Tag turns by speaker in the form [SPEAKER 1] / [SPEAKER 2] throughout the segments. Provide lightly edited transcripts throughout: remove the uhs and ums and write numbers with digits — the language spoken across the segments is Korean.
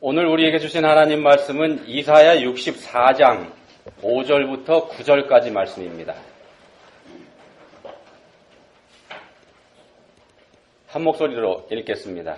[SPEAKER 1] 오늘 우리에게 주신 하나님 말씀은 이사야 64장 5절부터 9절까지 말씀입니다. 한 목소리로 읽겠습니다.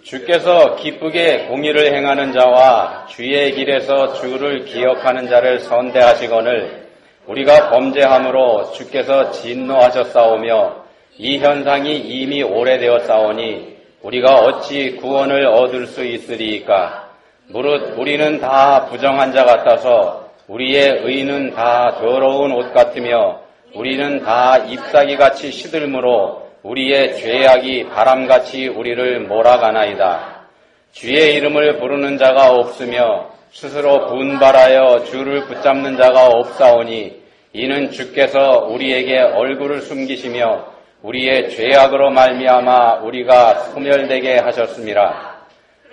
[SPEAKER 1] 주께서 기쁘게 공의를 행하는 자와 주의 길에서 주를 기억하는 자를 선대하시거늘 우리가 범죄함으로 주께서 진노하셨사오며 이 현상이 이미 오래되었사오니 우리가 어찌 구원을 얻을 수 있으리이까? 무릇 우리는 다 부정한 자 같아서 우리의 의는 다 더러운 옷 같으며 우리는 다 잎사귀같이 시들므로 우리의 죄악이 바람같이 우리를 몰아가나이다. 주의 이름을 부르는 자가 없으며 스스로 분발하여 주를 붙잡는 자가 없사오니 이는 주께서 우리에게 얼굴을 숨기시며 우리의 죄악으로 말미암아 우리가 소멸되게 하셨습니다.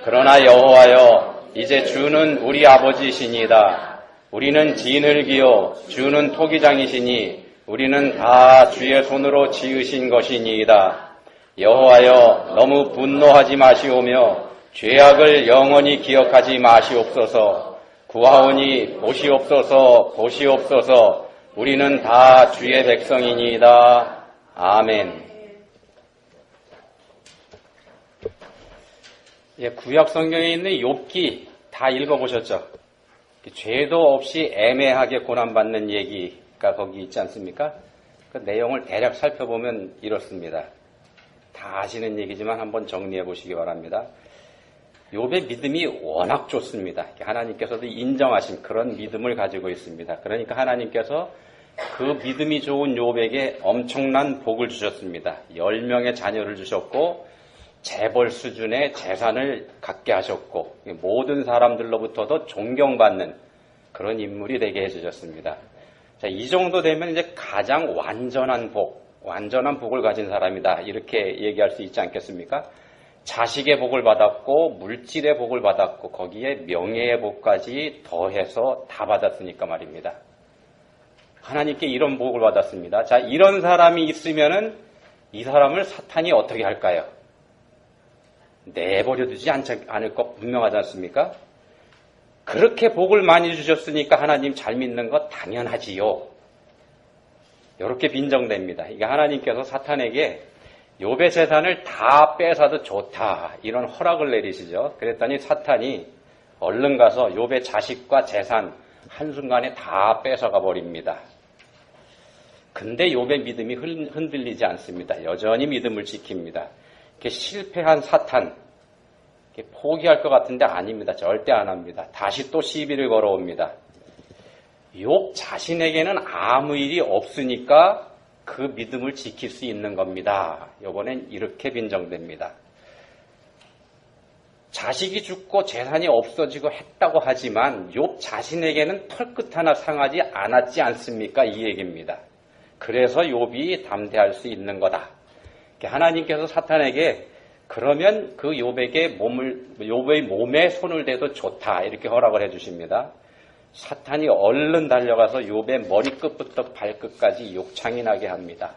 [SPEAKER 1] 그러나 여호와여, 이제 주는 우리 아버지시니이다. 우리는 진흙이요 주는 토기장이시니 우리는 다 주의 손으로 지으신 것이니이다. 여호와여, 너무 분노하지 마시오며 죄악을 영원히 기억하지 마시옵소서. 구하오니 보시옵소서, 보시옵소서. 우리는 다 주의 백성이니이다. 아멘. 구약 성경에 있는 욥기 다 읽어보셨죠? 죄도 없이 애매하게 고난받는 얘기가 거기 있지 않습니까? 그 내용을 대략 살펴보면 이렇습니다. 다 아시는 얘기지만 한번 정리해 보시기 바랍니다. 욥의 믿음이 워낙 좋습니다. 하나님께서도 인정하신 그런 믿음을 가지고 있습니다. 그러니까 하나님께서 그 믿음이 좋은 욥에게 엄청난 복을 주셨습니다. 10명의 자녀를 주셨고 재벌 수준의 재산을 갖게 하셨고 모든 사람들로부터도 존경받는 그런 인물이 되게 해주셨습니다. 자, 이 정도 되면 이제 가장 완전한 복을 가진 사람이다. 이렇게 얘기할 수 있지 않겠습니까? 자식의 복을 받았고 물질의 복을 받았고 거기에 명예의 복까지 더해서 다 받았으니까 말입니다. 하나님께 이런 복을 받았습니다. 자, 이런 사람이 있으면은 이 사람을 사탄이 어떻게 할까요? 내버려 두지 않을 것 분명하지 않습니까? 그렇게 복을 많이 주셨으니까 하나님 잘 믿는 것 당연하지요. 이렇게 빈정됩니다. 이게 하나님께서 사탄에게 욥의 재산을 다 뺏어도 좋다. 이런 허락을 내리시죠. 그랬더니 사탄이 얼른 가서 욥의 자식과 재산 한순간에 다 뺏어가 버립니다. 근데 욥의 믿음이 흔들리지 않습니다. 여전히 믿음을 지킵니다. 이렇게 실패한 사탄, 이렇게 포기할 것 같은데 아닙니다. 절대 안 합니다. 다시 또 시비를 걸어옵니다. 욥 자신에게는 아무 일이 없으니까 그 믿음을 지킬 수 있는 겁니다. 이번엔 이렇게 빈정됩니다. 자식이 죽고 재산이 없어지고 했다고 하지만 욥 자신에게는 털끝 하나 상하지 않았지 않습니까? 이 얘기입니다. 그래서 욥이 담대할 수 있는 거다. 하나님께서 사탄에게 그러면 그 욥의 몸에 손을 대도 좋다. 이렇게 허락을 해주십니다. 사탄이 얼른 달려가서 욥의 머리끝부터 발끝까지 욕창이 나게 합니다.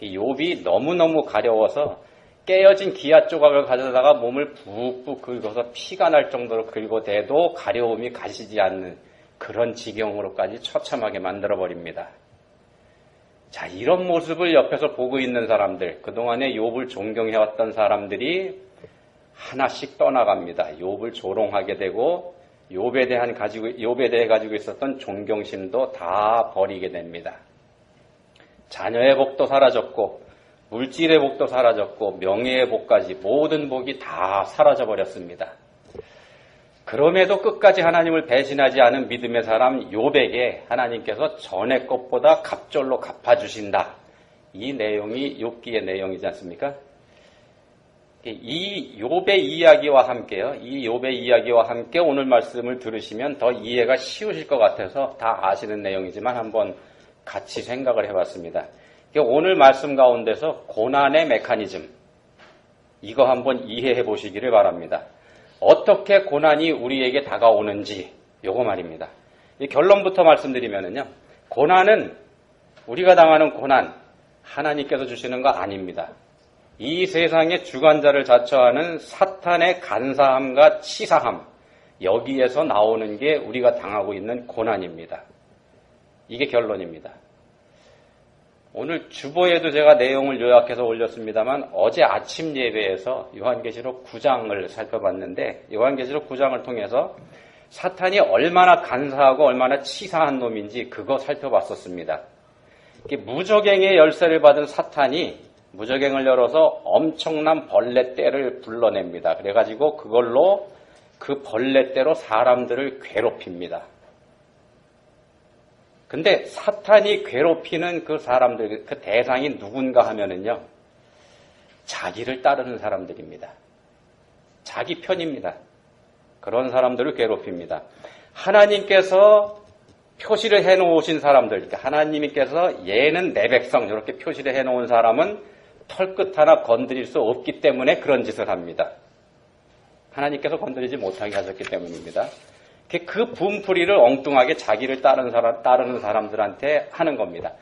[SPEAKER 1] 욥이 너무너무 가려워서 깨어진 기아 조각을 가져다가 몸을 푹푹 긁어서 피가 날 정도로 긁어대도 가려움이 가시지 않는 그런 지경으로까지 처참하게 만들어버립니다. 자, 이런 모습을 옆에서 보고 있는 사람들, 그동안에 욥을 존경해왔던 사람들이 하나씩 떠나갑니다. 욥을 조롱하게 되고 욥에 대해 가지고 있었던 존경심도 다 버리게 됩니다. 자녀의 복도 사라졌고 물질의 복도 사라졌고 명예의 복까지 모든 복이 다 사라져버렸습니다. 그럼에도 끝까지 하나님을 배신하지 않은 믿음의 사람 욥에게 하나님께서 전의 것보다 갑절로 갚아주신다. 이 내용이 욥기의 내용이지 않습니까? 이 욥의 이야기와 함께 오늘 말씀을 들으시면 더 이해가 쉬우실 것 같아서 다 아시는 내용이지만 한번 같이 생각을 해봤습니다. 오늘 말씀 가운데서 고난의 메커니즘, 이거 한번 이해해 보시기를 바랍니다. 어떻게 고난이 우리에게 다가오는지, 요거 말입니다. 이 결론부터 말씀드리면은요, 고난은, 우리가 당하는 고난, 하나님께서 주시는 거 아닙니다. 이 세상의 주관자를 자처하는 사탄의 간사함과 치사함, 여기에서 나오는 게 우리가 당하고 있는 고난입니다. 이게 결론입니다. 오늘 주보에도 제가 내용을 요약해서 올렸습니다만 어제 아침 예배에서 요한계시록 9장을 살펴봤는데 요한계시록 9장을 통해서 사탄이 얼마나 간사하고 얼마나 치사한 놈인지 그거 살펴봤었습니다. 무저갱의 열쇠를 받은 사탄이 무저갱을 열어서 엄청난 벌레떼를 불러냅니다. 그래가지고 그걸로 그 벌레떼로 사람들을 괴롭힙니다. 근데 사탄이 괴롭히는 그 사람들, 그 대상이 누군가 하면은요, 자기를 따르는 사람들입니다. 자기 편입니다. 그런 사람들을 괴롭힙니다. 하나님께서 표시를 해놓으신 사람들, 그러니까 하나님께서 얘는 내 백성, 이렇게 표시를 해놓은 사람은 털끝 하나 건드릴 수 없기 때문에 그런 짓을 합니다. 하나님께서 건드리지 못하게 하셨기 때문입니다. 그 분풀이를 엉뚱하게 자기를 따르는 사람들한테 하는 겁니다.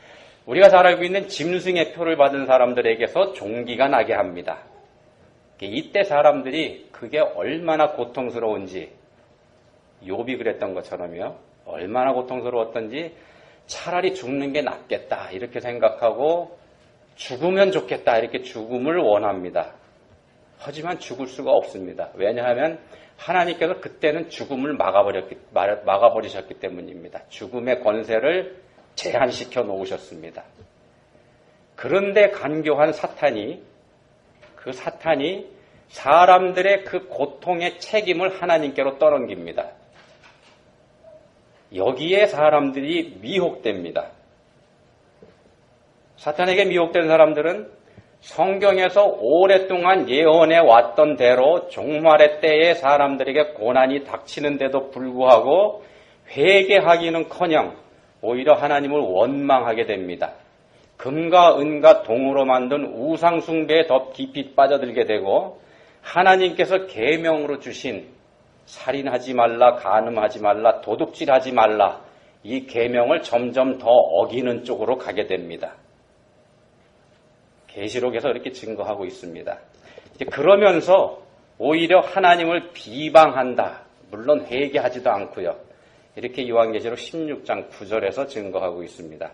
[SPEAKER 1] 우리가 잘 알고 있는 짐승의 표를 받은 사람들에게서 종기가 나게 합니다. 이때 사람들이 그게 얼마나 고통스러운지, 욥이 그랬던 것처럼요. 얼마나 고통스러웠던지 차라리 죽는 게 낫겠다 이렇게 생각하고 죽으면 좋겠다 이렇게 죽음을 원합니다. 하지만 죽을 수가 없습니다. 왜냐하면 하나님께서 그때는 죽음을 막아버리셨기 때문입니다. 죽음의 권세를 제한시켜 놓으셨습니다. 그런데 간교한 사탄이 사람들의 그 고통의 책임을 하나님께로 떠넘깁니다. 여기에 사람들이 미혹됩니다. 사탄에게 미혹된 사람들은 성경에서 오랫동안 예언해 왔던 대로 종말의 때에 사람들에게 고난이 닥치는데도 불구하고 회개하기는커녕 오히려 하나님을 원망하게 됩니다. 금과 은과 동으로 만든 우상 숭배에 더 깊이 빠져들게 되고 하나님께서 계명으로 주신 살인하지 말라, 간음하지 말라, 도둑질하지 말라 이 계명을 점점 더 어기는 쪽으로 가게 됩니다. 계시록에서 이렇게 증거하고 있습니다. 그러면서 오히려 하나님을 비방한다. 물론 회개하지도 않고요. 이렇게 요한계시록 16장 9절에서 증거하고 있습니다.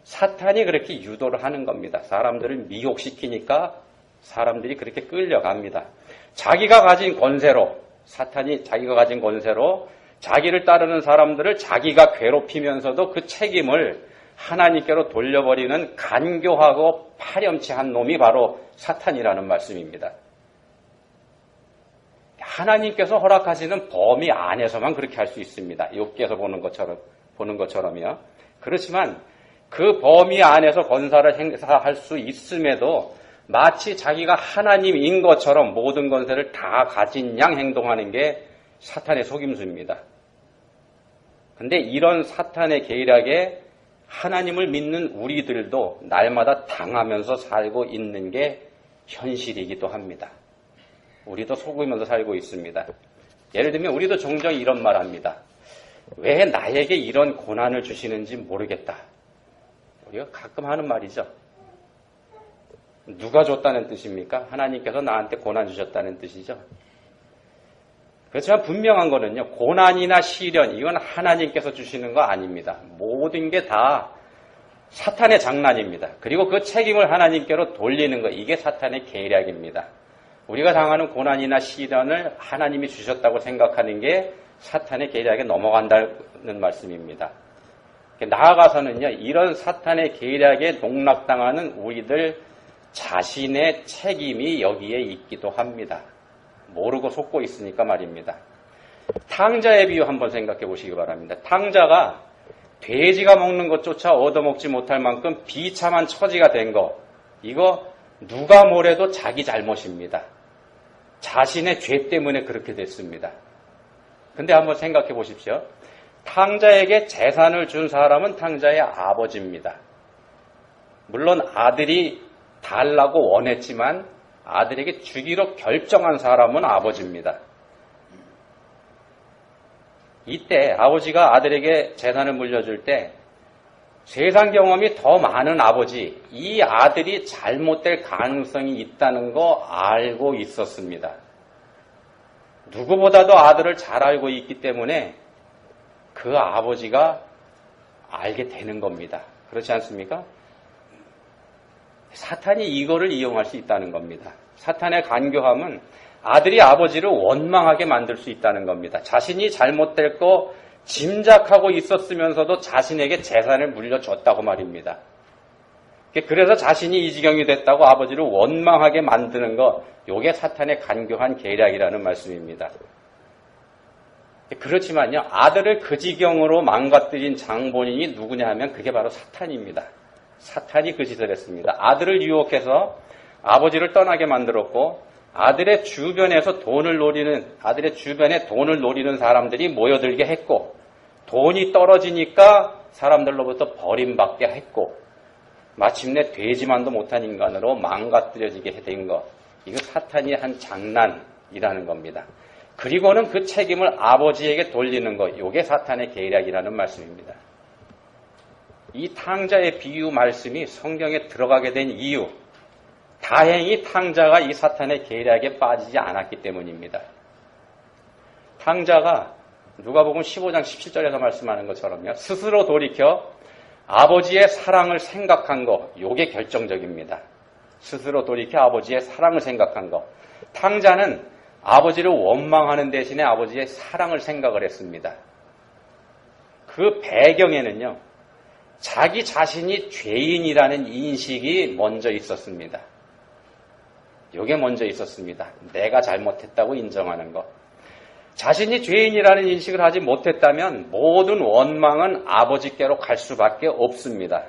[SPEAKER 1] 사탄이 그렇게 유도를 하는 겁니다. 사람들을 미혹시키니까 사람들이 그렇게 끌려갑니다. 자기가 가진 권세로, 사탄이 자기가 가진 권세로 자기를 따르는 사람들을 자기가 괴롭히면서도 그 책임을 하나님께로 돌려버리는 간교하고 파렴치한 놈이 바로 사탄이라는 말씀입니다. 하나님께서 허락하시는 범위 안에서만 그렇게 할 수 있습니다. 욥기에서 보는 것처럼요. 그렇지만 그 범위 안에서 권사를 행사할 수 있음에도 마치 자기가 하나님인 것처럼 모든 권세를 다 가진 양 행동하는 게 사탄의 속임수입니다. 근데 이런 사탄의 계략에 하나님을 믿는 우리들도 날마다 당하면서 살고 있는 게 현실이기도 합니다. 우리도 속으면서 살고 있습니다. 예를 들면 우리도 종종 이런 말 합니다. 왜 나에게 이런 고난을 주시는지 모르겠다. 우리가 가끔 하는 말이죠. 누가 줬다는 뜻입니까? 하나님께서 나한테 고난 주셨다는 뜻이죠. 그렇지만 분명한 거는요. 고난이나 시련 이건 하나님께서 주시는 거 아닙니다. 모든 게 다 사탄의 장난입니다. 그리고 그 책임을 하나님께로 돌리는 거 이게 사탄의 계략입니다. 우리가 당하는 고난이나 시련을 하나님이 주셨다고 생각하는 게 사탄의 계략에 넘어간다는 말씀입니다. 나아가서는요. 이런 사탄의 계략에 농락당하는 우리들 자신의 책임이 여기에 있기도 합니다. 모르고 속고 있으니까 말입니다. 탕자의 비유 한번 생각해 보시기 바랍니다. 탕자가 돼지가 먹는 것조차 얻어먹지 못할 만큼 비참한 처지가 된 거, 이거 누가 뭐래도 자기 잘못입니다. 자신의 죄 때문에 그렇게 됐습니다. 근데 한번 생각해 보십시오. 탕자에게 재산을 준 사람은 탕자의 아버지입니다. 물론 아들이 달라고 원했지만 아들에게 주기로 결정한 사람은 아버지입니다. 이때 아버지가 아들에게 재산을 물려줄 때 세상 경험이 더 많은 아버지, 이 아들이 잘못될 가능성이 있다는 거 알고 있었습니다. 누구보다도 아들을 잘 알고 있기 때문에 그 아버지가 알게 되는 겁니다. 그렇지 않습니까? 사탄이 이거를 이용할 수 있다는 겁니다. 사탄의 간교함은 아들이 아버지를 원망하게 만들 수 있다는 겁니다. 자신이 잘못될 거 짐작하고 있었으면서도 자신에게 재산을 물려줬다고 말입니다. 그래서 자신이 이 지경이 됐다고 아버지를 원망하게 만드는 것, 이게 사탄의 간교한 계략이라는 말씀입니다. 그렇지만요, 아들을 그 지경으로 망가뜨린 장본인이 누구냐 하면 그게 바로 사탄입니다. 사탄이 그 짓을 했습니다. 아들을 유혹해서 아버지를 떠나게 만들었고, 아들의 주변에 돈을 노리는 사람들이 모여들게 했고, 돈이 떨어지니까 사람들로부터 버림받게 했고, 마침내 되지만도 못한 인간으로 망가뜨려지게 된 것. 이거 사탄이 한 장난이라는 겁니다. 그리고는 그 책임을 아버지에게 돌리는 것. 이게 사탄의 계략이라는 말씀입니다. 이 탕자의 비유 말씀이 성경에 들어가게 된 이유, 다행히 탕자가 이 사탄의 계략에 빠지지 않았기 때문입니다. 탕자가 누가복음 15장 17절에서 말씀하는 것처럼요, 스스로 돌이켜 아버지의 사랑을 생각한 것, 이게 결정적입니다. 스스로 돌이켜 아버지의 사랑을 생각한 것. 탕자는 아버지를 원망하는 대신에 아버지의 사랑을 생각을 했습니다. 그 배경에는요, 자기 자신이 죄인이라는 인식이 먼저 있었습니다. 이게 먼저 있었습니다. 내가 잘못했다고 인정하는 것. 자신이 죄인이라는 인식을 하지 못했다면 모든 원망은 아버지께로 갈 수밖에 없습니다.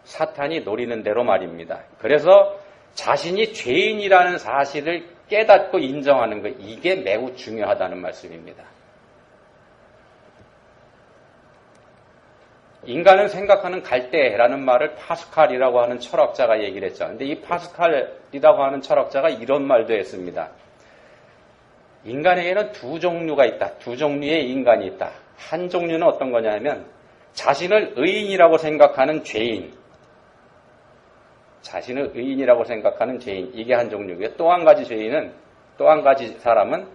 [SPEAKER 1] 사탄이 노리는 대로 말입니다. 그래서 자신이 죄인이라는 사실을 깨닫고 인정하는 것, 이게 매우 중요하다는 말씀입니다. 인간은 생각하는 갈대라는 말을 파스칼이라고 하는 철학자가 얘기를 했죠. 근데 이 파스칼이라고 하는 철학자가 이런 말도 했습니다. 인간에게는 두 종류가 있다. 두 종류의 인간이 있다. 한 종류는 어떤 거냐면 자신을 의인이라고 생각하는 죄인. 자신을 의인이라고 생각하는 죄인. 이게 한 종류고요. 또 한 가지 사람은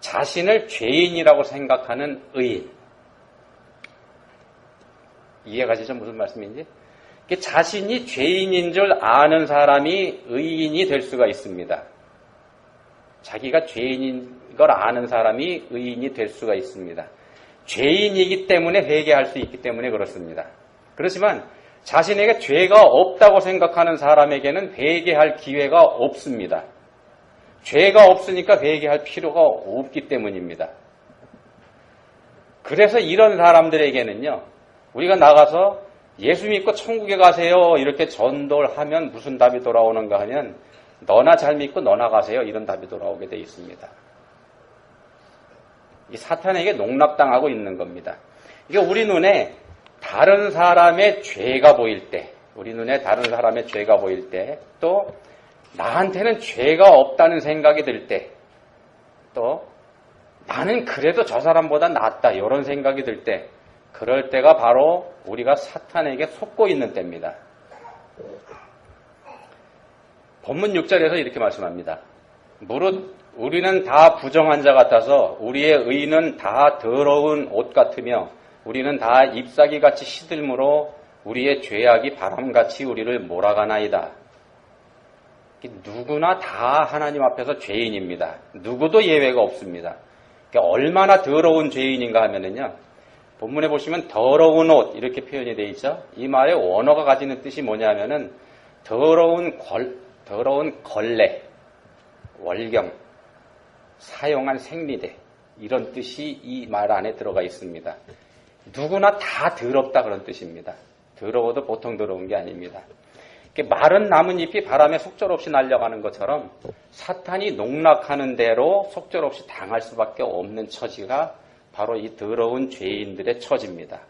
[SPEAKER 1] 자신을 죄인이라고 생각하는 의인. 이해가시죠? 무슨 말씀인지? 자신이 죄인인 줄 아는 사람이 의인이 될 수가 있습니다. 자기가 죄인인 걸 아는 사람이 의인이 될 수가 있습니다. 죄인이기 때문에 회개할 수 있기 때문에 그렇습니다. 그렇지만 자신에게 죄가 없다고 생각하는 사람에게는 회개할 기회가 없습니다. 죄가 없으니까 회개할 필요가 없기 때문입니다. 그래서 이런 사람들에게는요, 우리가 나가서 예수 믿고 천국에 가세요 이렇게 전도를 하면 무슨 답이 돌아오는가 하면 너나 잘 믿고 너나 가세요 이런 답이 돌아오게 돼 있습니다. 이 사탄에게 농락당하고 있는 겁니다. 이게 우리 눈에 다른 사람의 죄가 보일 때, 또 나한테는 죄가 없다는 생각이 들 때, 또 나는 그래도 저 사람보다 낫다 이런 생각이 들 때, 그럴 때가 바로 우리가 사탄에게 속고 있는 때입니다. 본문 6절에서 이렇게 말씀합니다. 무릇 우리는 다 부정한 자 같아서 우리의 의는 다 더러운 옷 같으며 우리는 다 잎사귀같이 시들므로 우리의 죄악이 바람같이 우리를 몰아가나이다. 누구나 다 하나님 앞에서 죄인입니다. 누구도 예외가 없습니다. 얼마나 더러운 죄인인가 하면은요, 본문에 보시면 더러운 옷 이렇게 표현이 되어 있죠. 이 말의 원어가 가지는 뜻이 뭐냐면은 더러운 걸레, 월경, 사용한 생리대 이런 뜻이 이 말 안에 들어가 있습니다. 누구나 다 더럽다 그런 뜻입니다. 더러워도 보통 더러운 게 아닙니다. 마른 나뭇잎이 바람에 속절없이 날려가는 것처럼 사탄이 농락하는 대로 속절없이 당할 수밖에 없는 처지가 바로 이 더러운 죄인들의 처지입니다.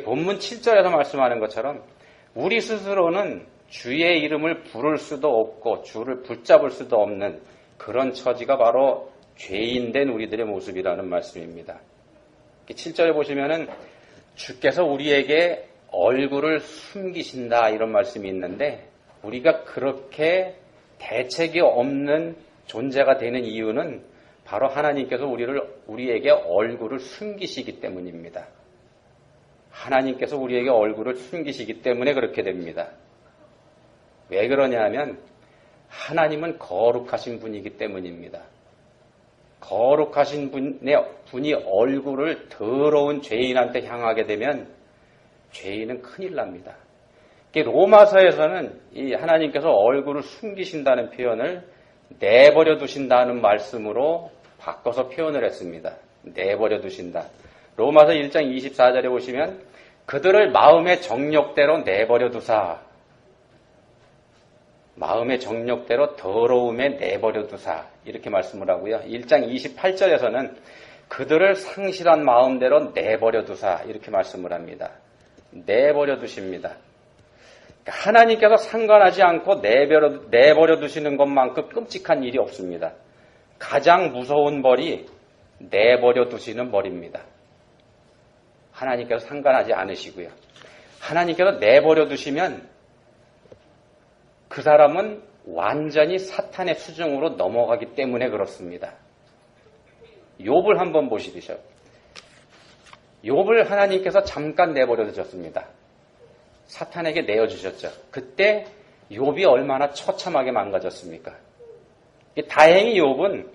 [SPEAKER 1] 본문 7절에서 말씀하는 것처럼 우리 스스로는 주의 이름을 부를 수도 없고 주를 붙잡을 수도 없는 그런 처지가 바로 죄인된 우리들의 모습이라는 말씀입니다. 7절에 보시면은 주께서 우리에게 얼굴을 숨기신다 이런 말씀이 있는데 우리가 그렇게 대책이 없는 존재가 되는 이유는 바로 하나님께서 우리에게 얼굴을 숨기시기 때문입니다. 하나님께서 우리에게 얼굴을 숨기시기 때문에 그렇게 됩니다. 왜 그러냐 하면 하나님은 거룩하신 분이기 때문입니다. 거룩하신 분이 얼굴을 더러운 죄인한테 향하게 되면 죄인은 큰일 납니다. 로마서에서는 이 하나님께서 얼굴을 숨기신다는 표현을 내버려 두신다는 말씀으로 바꿔서 표현을 했습니다. 내버려 두신다. 로마서 1장 24절에 보시면 그들을 마음의 정욕대로 내버려 두사. 마음의 정욕대로 더러움에 내버려 두사. 이렇게 말씀을 하고요. 1장 28절에서는 그들을 상실한 마음대로 내버려 두사. 이렇게 말씀을 합니다. 내버려 두십니다. 하나님께서 상관하지 않고 내버려 두시는 것만큼 끔찍한 일이 없습니다. 가장 무서운 벌이 내버려 두시는 벌입니다. 하나님께서 상관하지 않으시고요. 하나님께서 내버려 두시면 그 사람은 완전히 사탄의 수중으로 넘어가기 때문에 그렇습니다. 욥을 한번 보시듯이요. 욥을 하나님께서 잠깐 내버려 두셨습니다. 사탄에게 내어주셨죠. 그때 욥이 얼마나 처참하게 망가졌습니까? 다행히 욥은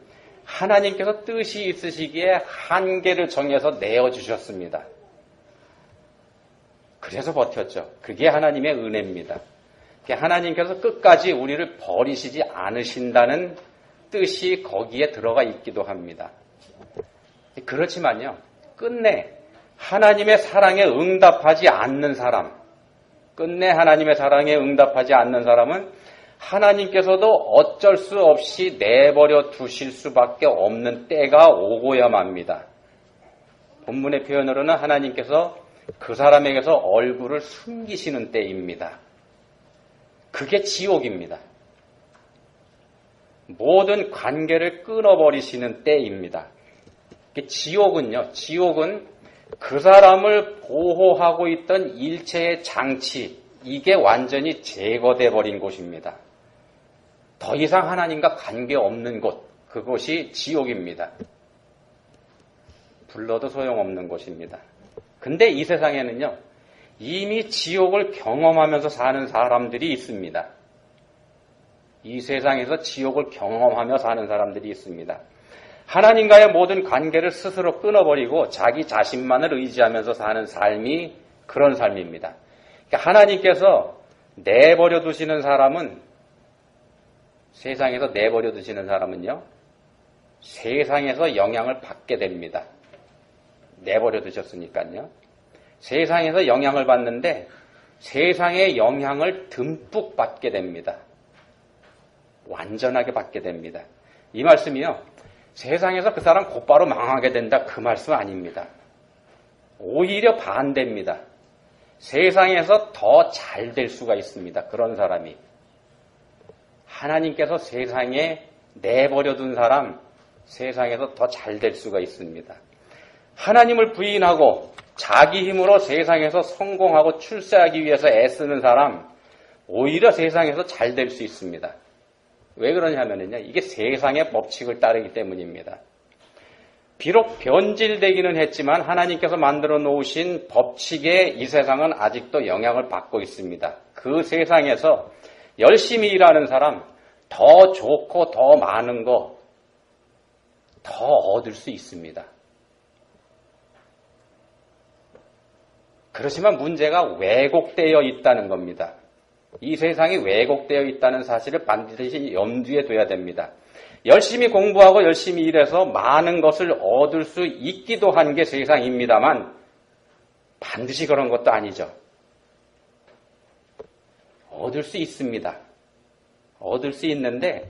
[SPEAKER 1] 하나님께서 뜻이 있으시기에 한계를 정해서 내어주셨습니다. 그래서 버텼죠. 그게 하나님의 은혜입니다. 하나님께서 끝까지 우리를 버리시지 않으신다는 뜻이 거기에 들어가 있기도 합니다. 그렇지만요, 끝내 하나님의 사랑에 응답하지 않는 사람, 끝내 하나님의 사랑에 응답하지 않는 사람은 하나님께서도 어쩔 수 없이 내버려 두실 수밖에 없는 때가 오고야 맙니다. 본문의 표현으로는 하나님께서 그 사람에게서 얼굴을 숨기시는 때입니다. 그게 지옥입니다. 모든 관계를 끊어버리시는 때입니다. 지옥은 그 사람을 보호하고 있던 일체의 장치, 이게 완전히 제거돼 버린 곳입니다. 더 이상 하나님과 관계없는 곳, 그곳이 지옥입니다. 불러도 소용없는 곳입니다. 근데 이 세상에는요, 이미 지옥을 경험하면서 사는 사람들이 있습니다. 이 세상에서 지옥을 경험하며 사는 사람들이 있습니다. 하나님과의 모든 관계를 스스로 끊어버리고 자기 자신만을 의지하면서 사는 삶이 그런 삶입니다. 그러니까 하나님께서 내버려 두시는 사람은, 세상에서 내버려 두시는 사람은요, 세상에서 영향을 받게 됩니다. 내버려 두셨으니까요. 세상에서 영향을 받는데 세상의 영향을 듬뿍 받게 됩니다. 완전하게 받게 됩니다. 이 말씀이요, 세상에서 그 사람 곧바로 망하게 된다, 그 말씀 아닙니다. 오히려 반대입니다. 세상에서 더 잘 될 수가 있습니다. 그런 사람이. 하나님께서 세상에 내버려둔 사람, 세상에서 더 잘 될 수가 있습니다. 하나님을 부인하고 자기 힘으로 세상에서 성공하고 출세하기 위해서 애쓰는 사람, 오히려 세상에서 잘 될 수 있습니다. 왜 그러냐면요, 이게 세상의 법칙을 따르기 때문입니다. 비록 변질되기는 했지만 하나님께서 만들어 놓으신 법칙에 이 세상은 아직도 영향을 받고 있습니다. 그 세상에서 열심히 일하는 사람, 더 좋고 더 많은 거 더 얻을 수 있습니다. 그렇지만 문제가 왜곡되어 있다는 겁니다. 이 세상이 왜곡되어 있다는 사실을 반드시 염두에 둬야 됩니다. 열심히 공부하고 열심히 일해서 많은 것을 얻을 수 있기도 한 게 세상입니다만 반드시 그런 것도 아니죠. 얻을 수 있습니다. 얻을 수 있는데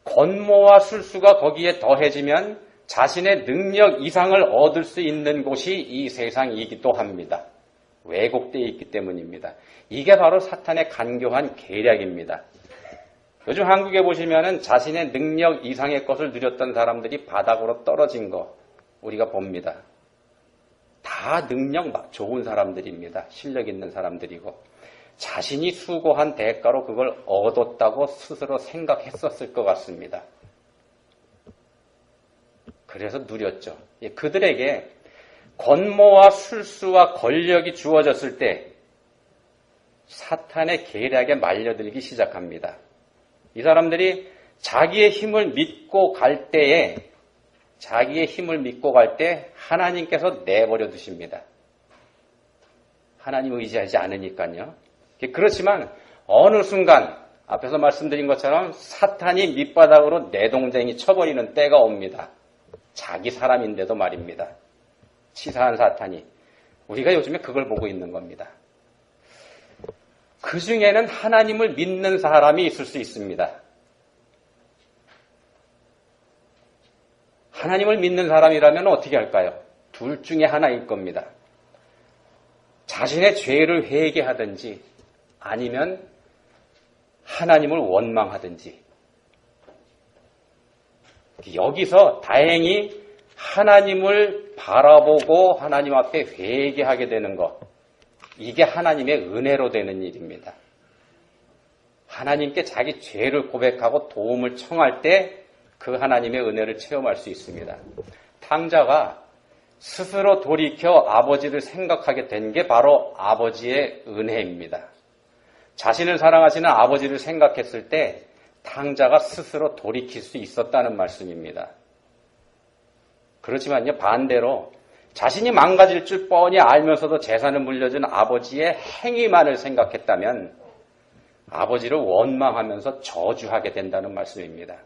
[SPEAKER 1] 권모와 술수가 거기에 더해지면 자신의 능력 이상을 얻을 수 있는 곳이 이 세상이기도 합니다. 왜곡되어 있기 때문입니다. 이게 바로 사탄의 간교한 계략입니다. 요즘 한국에 보시면은 자신의 능력 이상의 것을 누렸던 사람들이 바닥으로 떨어진 거 우리가 봅니다. 다 다 능력 좋은 사람들입니다. 실력 있는 사람들이고 자신이 수고한 대가로 그걸 얻었다고 스스로 생각했었을 것 같습니다. 그래서 누렸죠. 그들에게 권모와 술수와 권력이 주어졌을 때 사탄의 계략에 말려들기 시작합니다. 이 사람들이 자기의 힘을 믿고 갈 때에 하나님께서 내버려 두십니다. 하나님 의지하지 않으니까요. 그렇지만 어느 순간 앞에서 말씀드린 것처럼 사탄이 밑바닥으로 내동댕이 쳐버리는 때가 옵니다. 자기 사람인데도 말입니다. 치사한 사탄이. 우리가 요즘에 그걸 보고 있는 겁니다. 그 중에는 하나님을 믿는 사람이 있을 수 있습니다. 하나님을 믿는 사람이라면 어떻게 할까요? 둘 중에 하나일 겁니다. 자신의 죄를 회개하든지 아니면 하나님을 원망하든지. 여기서 다행히 하나님을 바라보고 하나님 앞에 회개하게 되는 것, 이게 하나님의 은혜로 되는 일입니다. 하나님께 자기 죄를 고백하고 도움을 청할 때 그 하나님의 은혜를 체험할 수 있습니다. 탕자가 스스로 돌이켜 아버지를 생각하게 된 게 바로 아버지의 은혜입니다. 자신을 사랑하시는 아버지를 생각했을 때 탕자가 스스로 돌이킬 수 있었다는 말씀입니다. 그렇지만요, 반대로 자신이 망가질 줄 뻔히 알면서도 재산을 물려준 아버지의 행위만을 생각했다면 아버지를 원망하면서 저주하게 된다는 말씀입니다.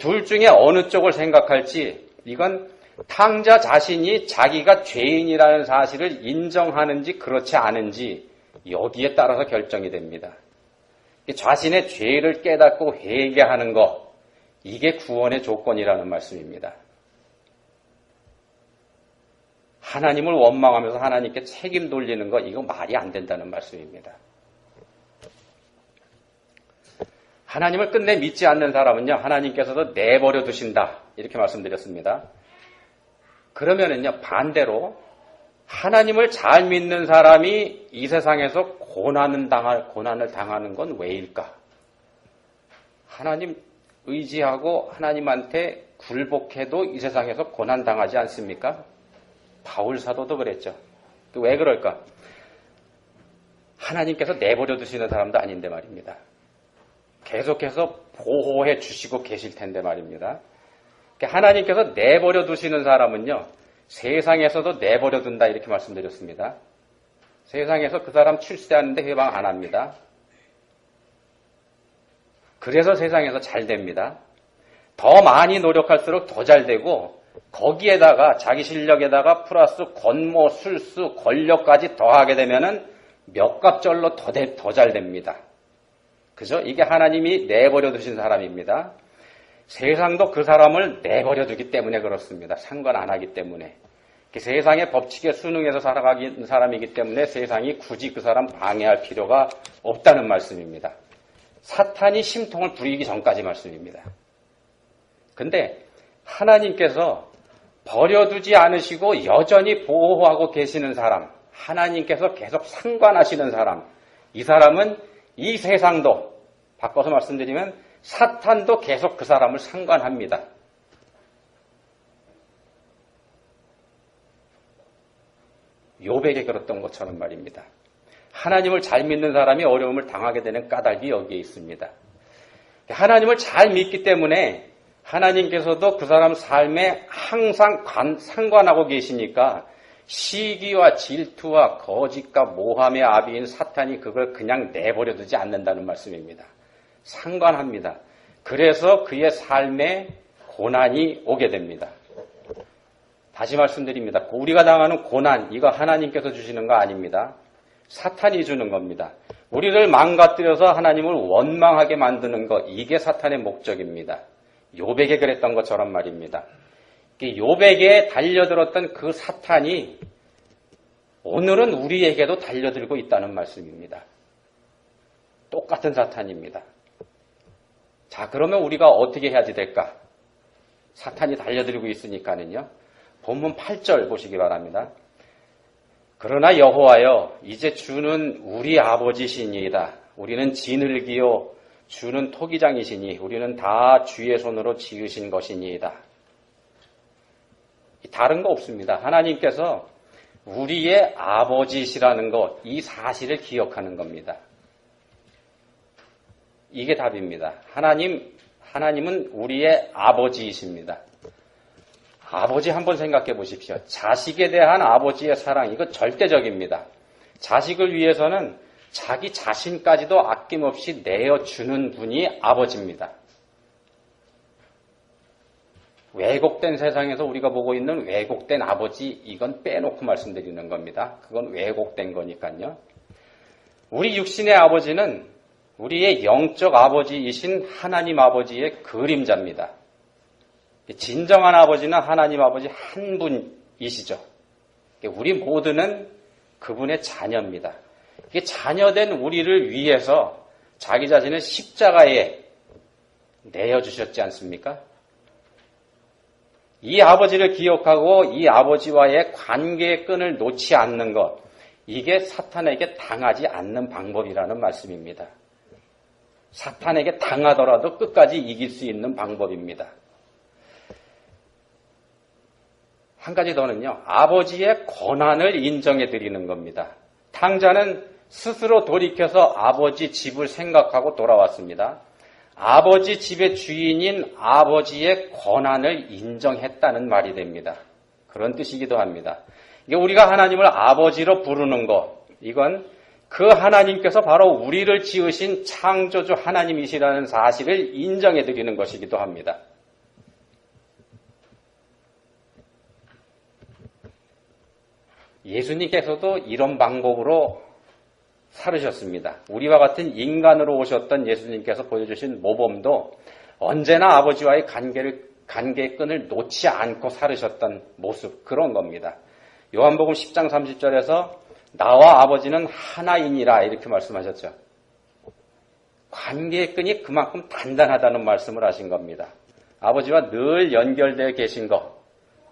[SPEAKER 1] 둘 중에 어느 쪽을 생각할지, 이건 탕자 자신이 자기가 죄인이라는 사실을 인정하는지 그렇지 않은지 여기에 따라서 결정이 됩니다. 자신의 죄를 깨닫고 회개하는 것, 이게 구원의 조건이라는 말씀입니다. 하나님을 원망하면서 하나님께 책임 돌리는 것, 이거 말이 안 된다는 말씀입니다. 하나님을 끝내 믿지 않는 사람은요, 하나님께서도 내버려 두신다, 이렇게 말씀드렸습니다. 그러면은요, 반대로 하나님을 잘 믿는 사람이 이 세상에서 고난을 당하는 건 왜일까? 하나님 의지하고 하나님한테 굴복해도 이 세상에서 고난 당하지 않습니까? 바울 사도도 그랬죠. 왜 그럴까? 하나님께서 내버려 두시는 사람도 아닌데 말입니다. 계속해서 보호해 주시고 계실 텐데 말입니다. 하나님께서 내버려 두시는 사람은요, 세상에서도 내버려 둔다, 이렇게 말씀드렸습니다. 세상에서 그 사람 출세하는데 해방 안 합니다. 그래서 세상에서 잘 됩니다. 더 많이 노력할수록 더 잘 되고, 거기에다가 자기 실력에다가 플러스 권모, 술수, 권력까지 더하게 되면은 몇 갑절로 더 잘 됩니다. 그죠? 이게 하나님이 내버려 두신 사람입니다. 세상도 그 사람을 내버려 두기 때문에 그렇습니다. 상관 안 하기 때문에. 세상의 법칙에 순응해서 살아가는 사람이기 때문에 세상이 굳이 그 사람 방해할 필요가 없다는 말씀입니다. 사탄이 심통을 부리기 전까지 말씀입니다. 근데 하나님께서 버려두지 않으시고 여전히 보호하고 계시는 사람, 하나님께서 계속 상관하시는 사람, 이 사람은 이 세상도, 바꿔서 말씀드리면 사탄도 계속 그 사람을 상관합니다. 욥에게 그랬던 것처럼 말입니다. 하나님을 잘 믿는 사람이 어려움을 당하게 되는 까닭이 여기에 있습니다. 하나님을 잘 믿기 때문에 하나님께서도 그 사람 삶에 항상 상관하고 계시니까 시기와 질투와 거짓과 모함의 아비인 사탄이 그걸 그냥 내버려 두지 않는다는 말씀입니다. 상관합니다. 그래서 그의 삶에 고난이 오게 됩니다. 다시 말씀드립니다. 우리가 당하는 고난, 이거 하나님께서 주시는 거 아닙니다. 사탄이 주는 겁니다. 우리를 망가뜨려서 하나님을 원망하게 만드는 것, 이게 사탄의 목적입니다. 욥에게 그랬던 것처럼 말입니다. 욥에게 달려들었던 그 사탄이 오늘은 우리에게도 달려들고 있다는 말씀입니다. 똑같은 사탄입니다. 자, 그러면 우리가 어떻게 해야지 될까? 사탄이 달려들고 있으니까는요. 본문 8절 보시기 바랍니다. 그러나 여호와여 이제 주는 우리 아버지시니이다. 우리는 진흙이요 주는 토기장이시니 우리는 다 주의 손으로 지으신 것이니이다. 다른 거 없습니다. 하나님께서 우리의 아버지시라는 것, 이 사실을 기억하는 겁니다. 이게 답입니다. 하나님은 우리의 아버지이십니다. 아버지 한번 생각해 보십시오. 자식에 대한 아버지의 사랑, 이거 절대적입니다. 자식을 위해서는 자기 자신까지도 아낌없이 내어주는 분이 아버지입니다. 왜곡된 세상에서 우리가 보고 있는 왜곡된 아버지, 이건 빼놓고 말씀드리는 겁니다. 그건 왜곡된 거니까요. 우리 육신의 아버지는 우리의 영적 아버지이신 하나님 아버지의 그림자입니다. 진정한 아버지는 하나님 아버지 한 분이시죠. 우리 모두는 그분의 자녀입니다. 자녀된 우리를 위해서 자기 자신을 십자가에 내어주셨지 않습니까? 이 아버지를 기억하고 이 아버지와의 관계의 끈을 놓지 않는 것, 이게 사탄에게 당하지 않는 방법이라는 말씀입니다. 사탄에게 당하더라도 끝까지 이길 수 있는 방법입니다. 한 가지 더는요, 아버지의 권한을 인정해 드리는 겁니다. 탕자는 스스로 돌이켜서 아버지 집을 생각하고 돌아왔습니다. 아버지 집의 주인인 아버지의 권한을 인정했다는 말이 됩니다. 그런 뜻이기도 합니다. 이게 우리가 하나님을 아버지로 부르는 것, 이건 그 하나님께서 바로 우리를 지으신 창조주 하나님이시라는 사실을 인정해 드리는 것이기도 합니다. 예수님께서도 이런 방법으로 살으셨습니다. 우리와 같은 인간으로 오셨던 예수님께서 보여주신 모범도 언제나 아버지와의 관계의 끈을 놓지 않고 살으셨던 모습, 그런 겁니다. 요한복음 10장 30절에서 나와 아버지는 하나이니라 이렇게 말씀하셨죠. 관계의 끈이 그만큼 단단하다는 말씀을 하신 겁니다. 아버지와 늘 연결되어 계신 것,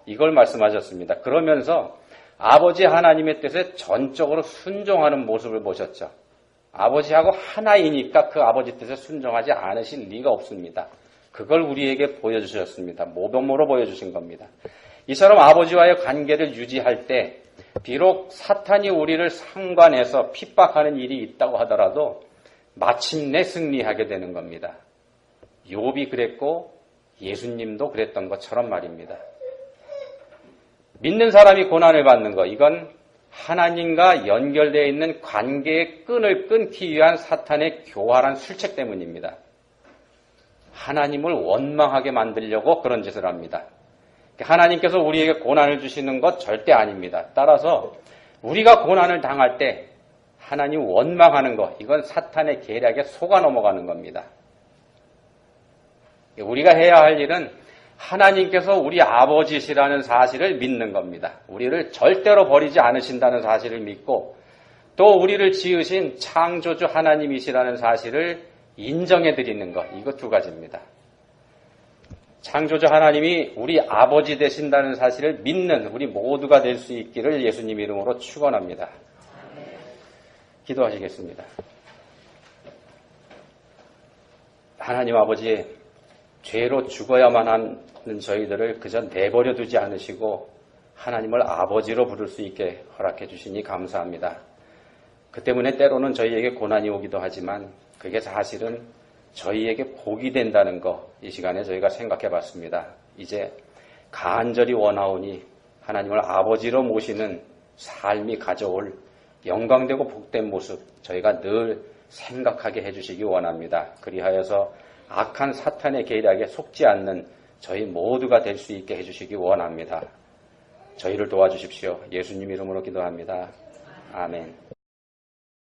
[SPEAKER 1] 이걸 말씀하셨습니다. 그러면서 아버지 하나님의 뜻에 전적으로 순종하는 모습을 보셨죠. 아버지하고 하나이니까 그 아버지 뜻에 순종하지 않으실 리가 없습니다. 그걸 우리에게 보여주셨습니다. 모범으로 보여주신 겁니다. 이처럼 아버지와의 관계를 유지할 때 비록 사탄이 우리를 상관해서 핍박하는 일이 있다고 하더라도 마침내 승리하게 되는 겁니다. 욥이 그랬고 예수님도 그랬던 것처럼 말입니다. 믿는 사람이 고난을 받는 것, 이건 하나님과 연결되어 있는 관계의 끈을 끊기 위한 사탄의 교활한 술책 때문입니다. 하나님을 원망하게 만들려고 그런 짓을 합니다. 하나님께서 우리에게 고난을 주시는 것 절대 아닙니다. 따라서 우리가 고난을 당할 때 하나님 원망하는 것, 이건 사탄의 계략에 속아 넘어가는 겁니다. 우리가 해야 할 일은 하나님께서 우리 아버지시라는 사실을 믿는 겁니다. 우리를 절대로 버리지 않으신다는 사실을 믿고 또 우리를 지으신 창조주 하나님이시라는 사실을 인정해 드리는 것, 이거 두 가지입니다. 창조주 하나님이 우리 아버지 되신다는 사실을 믿는 우리 모두가 될 수 있기를 예수님 이름으로 축원합니다. 기도하시겠습니다. 하나님 아버지, 죄로 죽어야만 하는 저희들을 그저 내버려 두지 않으시고 하나님을 아버지로 부를 수 있게 허락해 주시니 감사합니다. 그 때문에 때로는 저희에게 고난이 오기도 하지만 그게 사실은 저희에게 복이 된다는 거, 이 시간에 저희가 생각해 봤습니다. 이제 간절히 원하오니 하나님을 아버지로 모시는 삶이 가져올 영광되고 복된 모습 저희가 늘 생각하게 해주시기 원합니다. 그리하여서 악한 사탄의 계략에 속지 않는 저희 모두가 될 수 있게 해주시기 원합니다. 저희를 도와주십시오. 예수님 이름으로 기도합니다. 아멘.